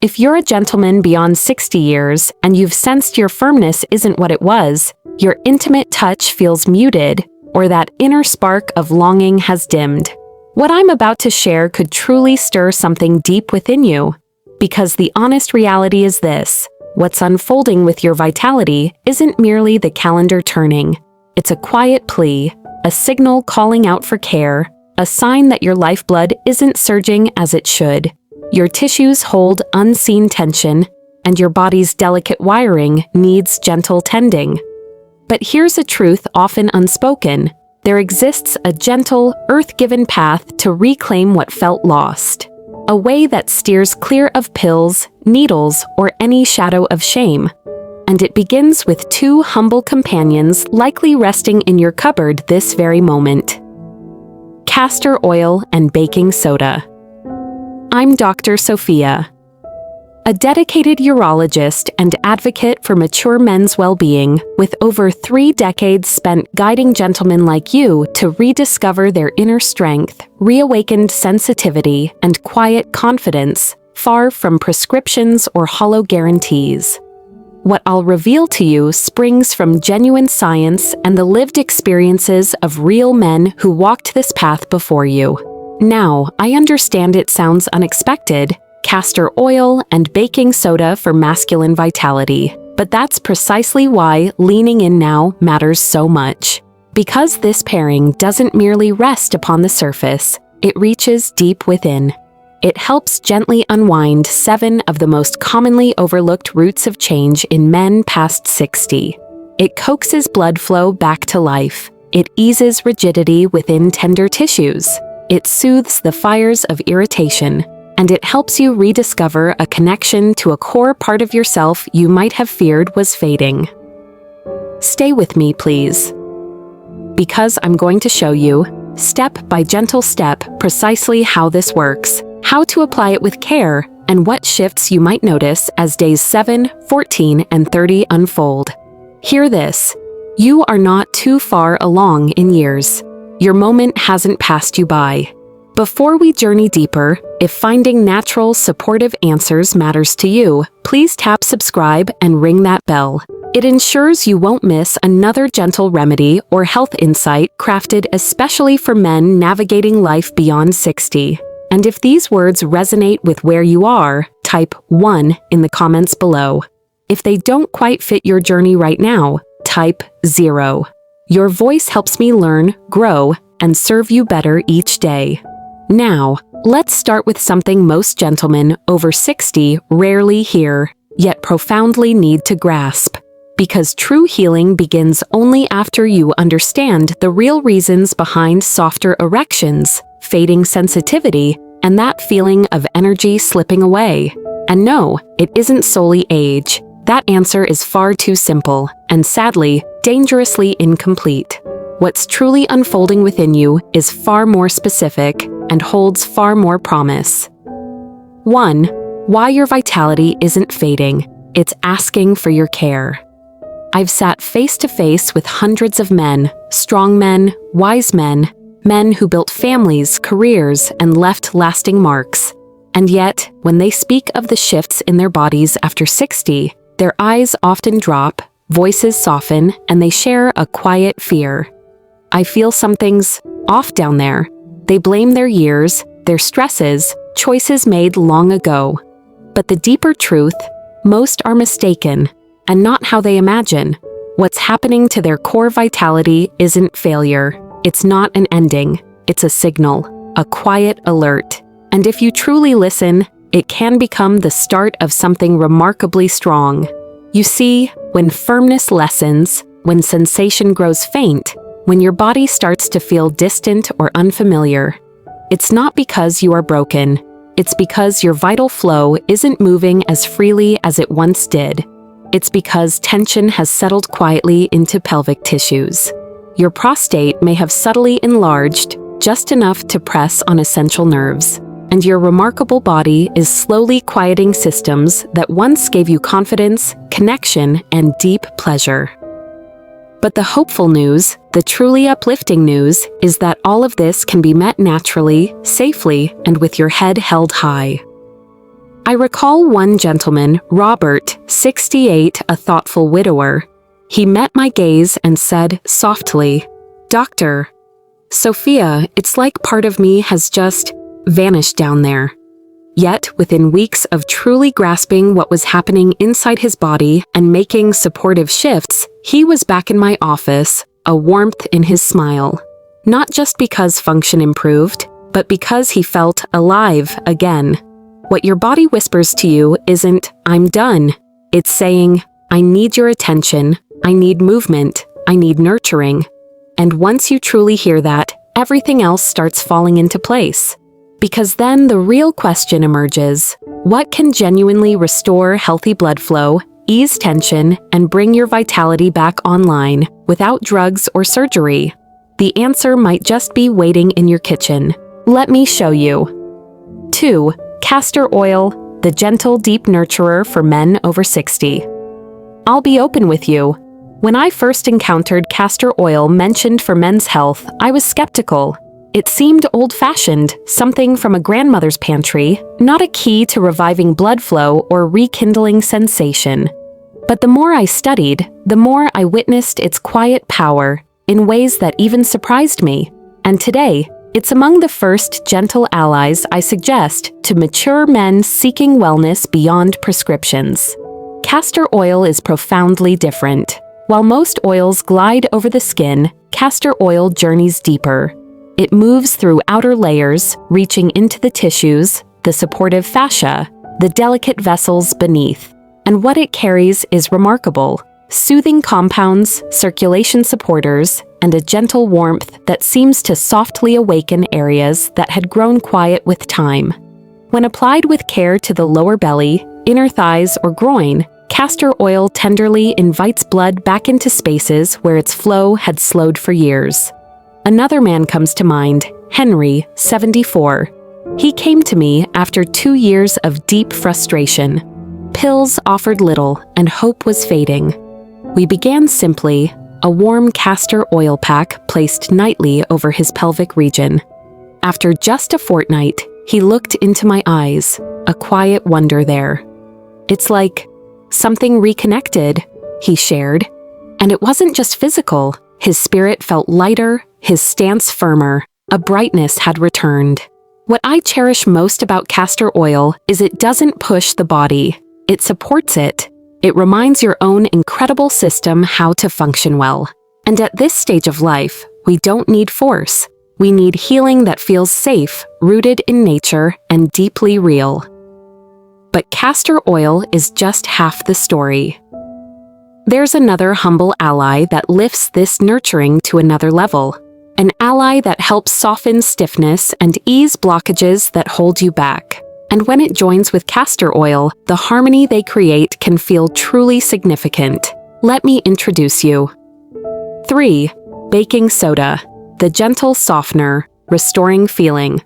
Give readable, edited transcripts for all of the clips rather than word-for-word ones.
If you're a gentleman beyond 60 years and you've sensed your firmness isn't what it was, your intimate touch feels muted, or that inner spark of longing has dimmed, what I'm about to share could truly stir something deep within you. Because the honest reality is this: what's unfolding with your vitality isn't merely the calendar turning. It's a quiet plea, a signal calling out for care, a sign that your lifeblood isn't surging as it should. Your tissues hold unseen tension, and your body's delicate wiring needs gentle tending. But here's a truth often unspoken: there exists a gentle, earth-given path to reclaim what felt lost. A way that steers clear of pills, needles, or any shadow of shame. And it begins with two humble companions likely resting in your cupboard this very moment: castor oil and baking soda. I'm Dr. Sophia, a dedicated urologist and advocate for mature men's well-being, with over 3 decades spent guiding gentlemen like you to rediscover their inner strength, reawakened sensitivity, and quiet confidence, far from prescriptions or hollow guarantees. What I'll reveal to you springs from genuine science and the lived experiences of real men who walked this path before you. Now, I understand it sounds unexpected: castor oil and baking soda for masculine vitality. But that's precisely why leaning in now matters so much. Because this pairing doesn't merely rest upon the surface, it reaches deep within. It helps gently unwind 7 of the most commonly overlooked roots of change in men past 60. It coaxes blood flow back to life. It eases rigidity within tender tissues. It soothes the fires of irritation. And it helps you rediscover a connection to a core part of yourself you might have feared was fading. Stay with me, please. Because I'm going to show you, step by gentle step, precisely how this works, how to apply it with care, and what shifts you might notice as days 7, 14, and 30 unfold. Hear this: you are not too far along in years. Your moment hasn't passed you by. Before we journey deeper, if finding natural, supportive answers matters to you, please tap subscribe and ring that bell. It ensures you won't miss another gentle remedy or health insight crafted especially for men navigating life beyond 60. And if these words resonate with where you are, type 1 in the comments below. If they don't quite fit your journey right now, type 0. Your voice helps me learn, grow, and serve you better each day. Now, let's start with something most gentlemen over 60 rarely hear, yet profoundly need to grasp. Because true healing begins only after you understand the real reasons behind softer erections, fading sensitivity, and that feeling of energy slipping away. And no, it isn't solely age. That answer is far too simple, and sadly, dangerously incomplete. What's truly unfolding within you is far more specific and holds far more promise. 1. Why your vitality isn't fading. It's asking for your care. I've sat face to face with hundreds of men, strong men, wise men, men who built families, careers, and left lasting marks. And yet, when they speak of the shifts in their bodies after 60, their eyes often drop, voices soften, and they share a quiet fear. I feel something's off down there. They blame their years, their stresses, choices made long ago. But the deeper truth, most are mistaken, and not how they imagine. What's happening to their core vitality isn't failure. It's not an ending. It's a signal, a quiet alert. And if you truly listen, it can become the start of something remarkably strong. You see, when firmness lessens, when sensation grows faint, when your body starts to feel distant or unfamiliar, it's not because you are broken. It's because your vital flow isn't moving as freely as it once did. It's because tension has settled quietly into pelvic tissues. Your prostate may have subtly enlarged, just enough to press on essential nerves. And your remarkable body is slowly quieting systems that once gave you confidence, connection, and deep pleasure. But the hopeful news, the truly uplifting news, is that all of this can be met naturally, safely, and with your head held high. I recall one gentleman, Robert, 68, a thoughtful widower. He met my gaze and said softly, "Doctor, Sophia, it's like part of me has just vanished down there." Yet, within weeks of truly grasping what was happening inside his body and making supportive shifts, he was back in my office, a warmth in his smile. Not just because function improved, but because he felt alive again. What your body whispers to you isn't, "I'm done." It's saying, "I need your attention, I need movement, I need nurturing." And once you truly hear that, everything else starts falling into place. Because then the real question emerges: what can genuinely restore healthy blood flow, ease tension, and bring your vitality back online without drugs or surgery? The answer might just be waiting in your kitchen. Let me show you. 2. Castor oil, the gentle, deep nurturer for men over 60. I'll be open with you. When I first encountered castor oil mentioned for men's health, I was skeptical. It seemed old-fashioned, something from a grandmother's pantry, not a key to reviving blood flow or rekindling sensation. But the more I studied, the more I witnessed its quiet power, in ways that even surprised me. And today, it's among the first gentle allies I suggest to mature men seeking wellness beyond prescriptions. Castor oil is profoundly different. While most oils glide over the skin, castor oil journeys deeper. It moves through outer layers, reaching into the tissues, the supportive fascia, the delicate vessels beneath. And what it carries is remarkable: soothing compounds, circulation supporters, and a gentle warmth that seems to softly awaken areas that had grown quiet with time. When applied with care to the lower belly, inner thighs, or groin, castor oil tenderly invites blood back into spaces where its flow had slowed for years. Another man comes to mind, Henry, 74. He came to me after 2 years of deep frustration. Pills offered little, and hope was fading. We began simply, a warm castor oil pack placed nightly over his pelvic region. After just a fortnight, he looked into my eyes, a quiet wonder there. "It's like something reconnected," he shared. And it wasn't just physical. His spirit felt lighter, his stance firmer. A brightness had returned. What I cherish most about castor oil is it doesn't push the body. It supports it. It reminds your own incredible system how to function well. And at this stage of life, we don't need force. We need healing that feels safe, rooted in nature, and deeply real. But castor oil is just half the story. There's another humble ally that lifts this nurturing to another level. An ally that helps soften stiffness and ease blockages that hold you back. And when it joins with castor oil, the harmony they create can feel truly significant. Let me introduce you. 3. Baking soda, the gentle softener, restoring feeling.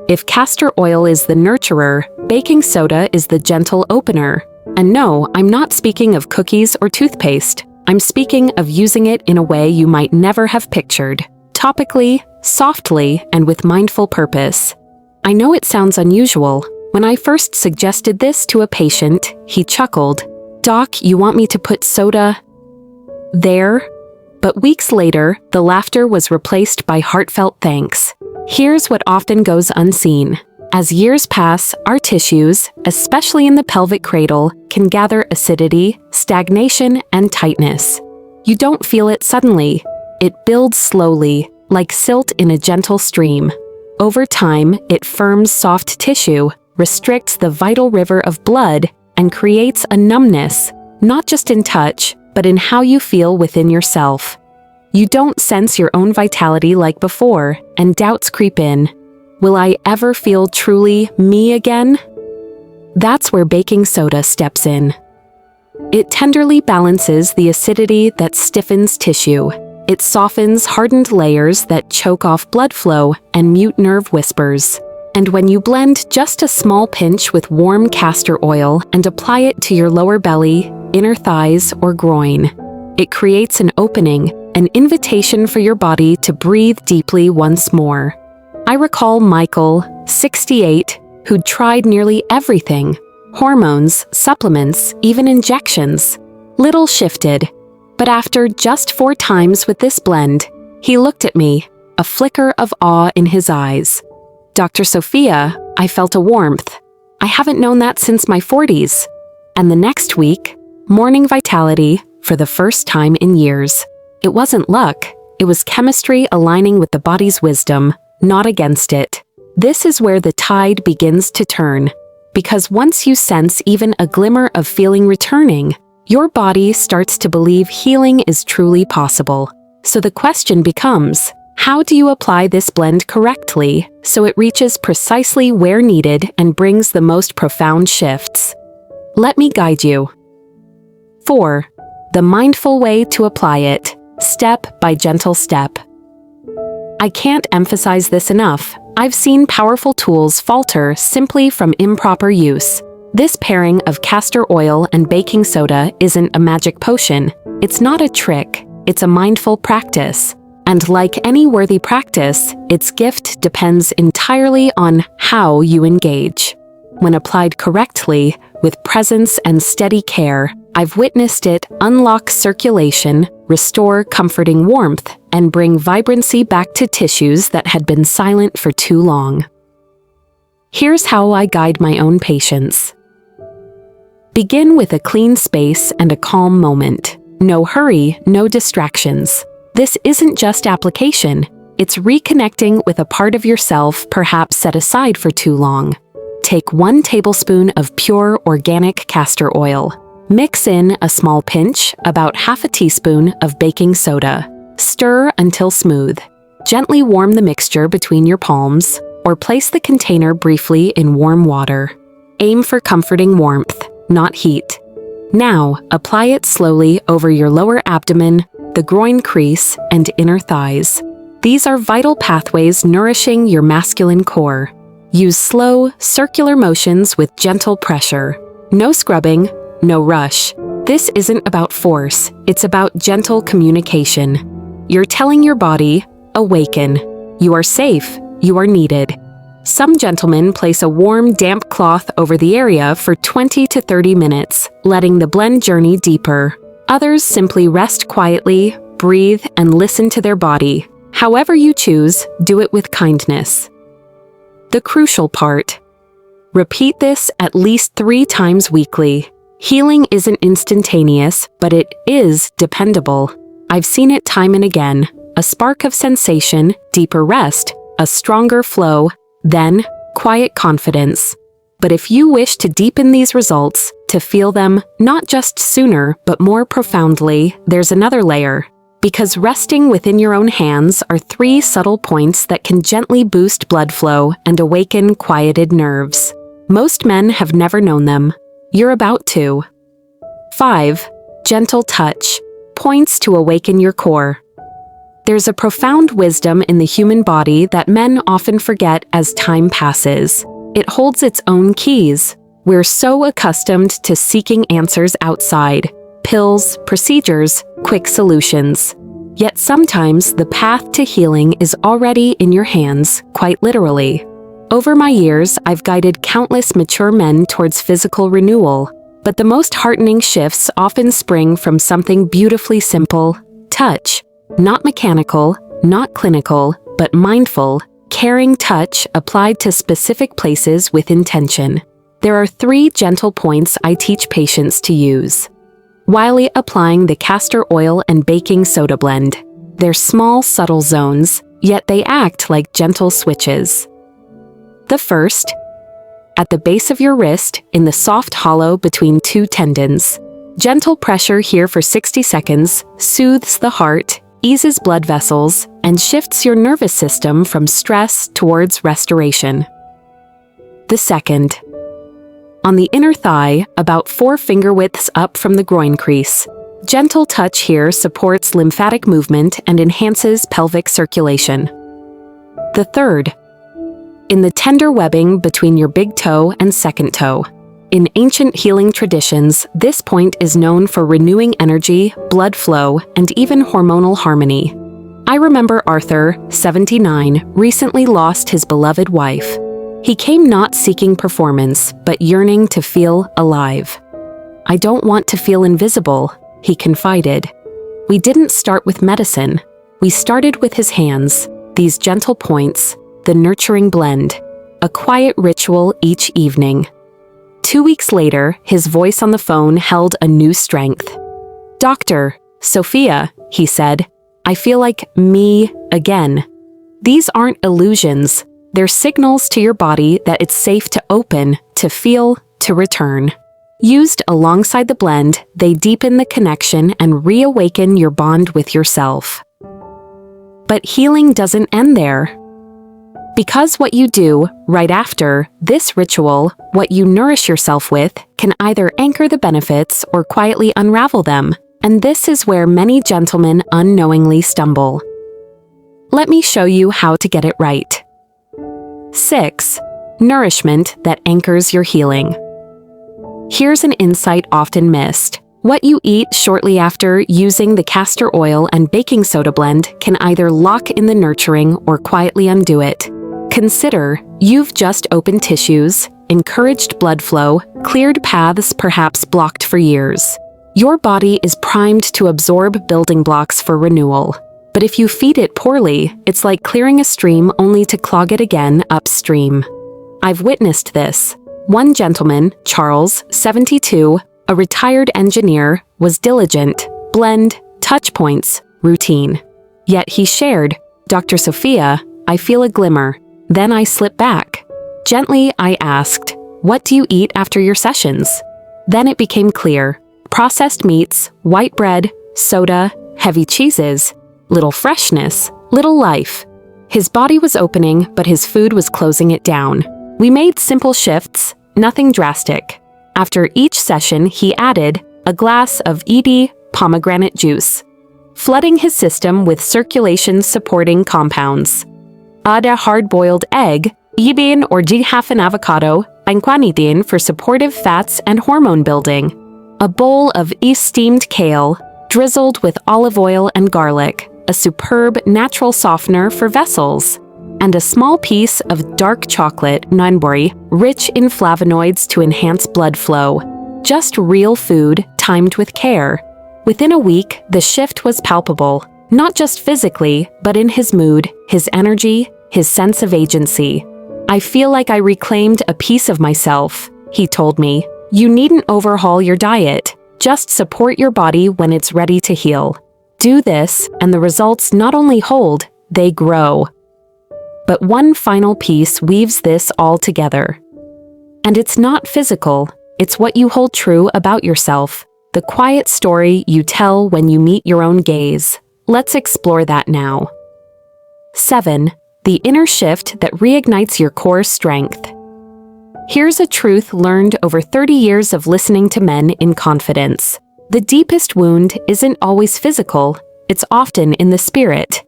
If castor oil is the nurturer, baking soda is the gentle opener. And no, I'm not speaking of cookies or toothpaste. I'm speaking of using it in a way you might never have pictured. Topically, softly, and with mindful purpose. I know it sounds unusual. When I first suggested this to a patient, he chuckled, "Doc, you want me to put soda there?" But weeks later, the laughter was replaced by heartfelt thanks. Here's what often goes unseen. As years pass, our tissues, especially in the pelvic cradle, can gather acidity, stagnation, and tightness. You don't feel it suddenly. It builds slowly, like silt in a gentle stream. Over time, it firms soft tissue, restricts the vital river of blood, and creates a numbness, not just in touch, but in how you feel within yourself. You don't sense your own vitality like before, and doubts creep in. Will I ever feel truly me again? That's where baking soda steps in. It tenderly balances the acidity that stiffens tissue. It softens hardened layers that choke off blood flow and mute nerve whispers. And when you blend just a small pinch with warm castor oil and apply it to your lower belly, inner thighs, or groin, it creates an opening, an invitation for your body to breathe deeply once more. I recall Michael, 68, who'd tried nearly everything: hormones, supplements, even injections. Little shifted, but after just 4 times with this blend, he looked at me, a flicker of awe in his eyes. "Dr. Sophia," I felt a warmth. "I haven't known that since my 40s. And the next week, morning vitality for the first time in years. It wasn't luck, it was chemistry aligning with the body's wisdom, not against it. This is where the tide begins to turn, because once you sense even a glimmer of feeling returning, your body starts to believe healing is truly possible. So the question becomes, how do you apply this blend correctly so it reaches precisely where needed and brings the most profound shifts? Let me guide you. 4. The mindful way to apply it, step by gentle step. I can't emphasize this enough. I've seen powerful tools falter simply from improper use. This pairing of castor oil and baking soda isn't a magic potion. It's not a trick, it's a mindful practice. And like any worthy practice, its gift depends entirely on how you engage. When applied correctly, with presence and steady care, I've witnessed it unlock circulation, restore comforting warmth, and bring vibrancy back to tissues that had been silent for too long. Here's how I guide my own patients. Begin with a clean space and a calm moment. No hurry, no distractions. This isn't just application, it's reconnecting with a part of yourself perhaps set aside for too long. Take 1 tablespoon of pure organic castor oil. Mix in a small pinch, about half a teaspoon, of baking soda. Stir until smooth. Gently warm the mixture between your palms, or place the container briefly in warm water. Aim for comforting warmth, not heat. Now, apply it slowly over your lower abdomen, the groin crease, and inner thighs. These are vital pathways nourishing your masculine core. Use slow, circular motions with gentle pressure. No scrubbing, no rush. This isn't about force, it's about gentle communication. You're telling your body, awaken. You are safe, you are needed. Some gentlemen place a warm, damp cloth over the area for 20 to 30 minutes, letting the blend journey deeper. Others simply rest quietly, breathe, and listen to their body. However you choose, do it with kindness. The crucial part. Repeat this at least 3 times weekly. Healing isn't instantaneous, but it is dependable. I've seen it time and again. A spark of sensation, deeper rest, a stronger flow, then quiet confidence. But if you wish to deepen these results, to feel them not just sooner but more profoundly, there's another layer. Because resting within your own hands are 3 subtle points that can gently boost blood flow and awaken quieted nerves. Most men have never known them. You're about to. 5. Gentle touch. Points to awaken your core. There's a profound wisdom in the human body that men often forget as time passes. It holds its own keys. We're so accustomed to seeking answers outside. Pills, procedures, quick solutions. Yet sometimes the path to healing is already in your hands, quite literally. Over my years, I've guided countless mature men towards physical renewal, but the most heartening shifts often spring from something beautifully simple: touch. Not mechanical, not clinical, but mindful, caring touch applied to specific places with intention. There are 3 gentle points I teach patients to use while applying the castor oil and baking soda blend. They're small, subtle zones, yet they act like gentle switches. The first, at the base of your wrist, in the soft hollow between 2 tendons. Gentle pressure here for 60 seconds soothes the heart, eases blood vessels, and shifts your nervous system from stress towards restoration. The second, on the inner thigh, about 4 finger widths up from the groin crease. Gentle touch here supports lymphatic movement and enhances pelvic circulation. The third, in the tender webbing between your big toe and second toe. In ancient healing traditions, this point is known for renewing energy, blood flow, and even hormonal harmony. I remember Arthur, 79, recently lost his beloved wife. He came not seeking performance, but yearning to feel alive. "I don't want to feel invisible," he confided. We didn't start with medicine. We started with his hands, these gentle points, the nurturing blend, a quiet ritual each evening. 2 weeks later, his voice on the phone held a new strength. "Dr. Sophia," he said, "I feel like me again." These aren't illusions. They're signals to your body that it's safe to open, to feel, to return. Used alongside the blend, they deepen the connection and reawaken your bond with yourself. But healing doesn't end there. Because what you do right after this ritual, what you nourish yourself with, can either anchor the benefits or quietly unravel them. And this is where many gentlemen unknowingly stumble. Let me show you how to get it right. 6. Nourishment that anchors your healing. Here's an insight often missed. What you eat shortly after using the castor oil and baking soda blend can either lock in the nurturing or quietly undo it. Consider, you've just opened tissues, encouraged blood flow, cleared paths perhaps blocked for years. Your body is primed to absorb building blocks for renewal. But if you feed it poorly, it's like clearing a stream only to clog it again upstream. I've witnessed this. One gentleman, Charles, 72, a retired engineer, was diligent, blend, touch points, routine. Yet he shared, "Dr. Sophia, I feel a glimmer. Then I slip back." Gently, I asked, "What do you eat after your sessions?" Then it became clear. Processed meats, white bread, soda, heavy cheeses, little freshness, little life. His body was opening, but his food was closing it down. We made simple shifts, nothing drastic. After each session, he added a glass of pomegranate juice, flooding his system with circulation-supporting compounds. Add a hard-boiled egg, ibin or half an avocado, banquanitin for supportive fats and hormone building. A bowl of steamed kale, drizzled with olive oil and garlic, a superb natural softener for vessels. And a small piece of dark chocolate, nanbori, rich in flavonoids to enhance blood flow. Just real food, timed with care. Within a week, the shift was palpable, not just physically, but in his mood, his energy, his sense of agency. "I feel like I reclaimed a piece of myself," he told me. "You needn't overhaul your diet. Just support your body when it's ready to heal. Do this, and the results not only hold, they grow." But one final piece weaves this all together. And it's not physical, it's what you hold true about yourself, the quiet story you tell when you meet your own gaze. Let's explore that now. 7. The inner shift that reignites your core strength. Here's a truth learned over 30 years of listening to men in confidence. The deepest wound isn't always physical, it's often in the spirit.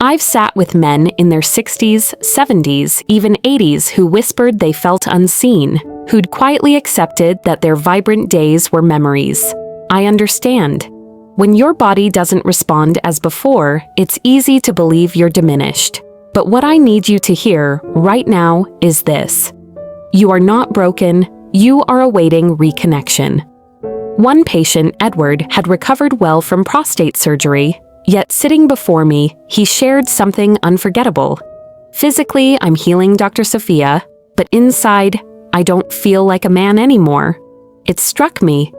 I've sat with men in their 60s, 70s, even 80s who whispered they felt unseen, who'd quietly accepted that their vibrant days were memories. I understand. When your body doesn't respond as before, it's easy to believe you're diminished. But what I need you to hear right now is this. You are not broken, you are awaiting reconnection. One patient, Edward, had recovered well from prostate surgery. Yet sitting before me, he shared something unforgettable. "Physically, I'm healing, Dr. Sophia, but inside, I don't feel like a man anymore." It struck me.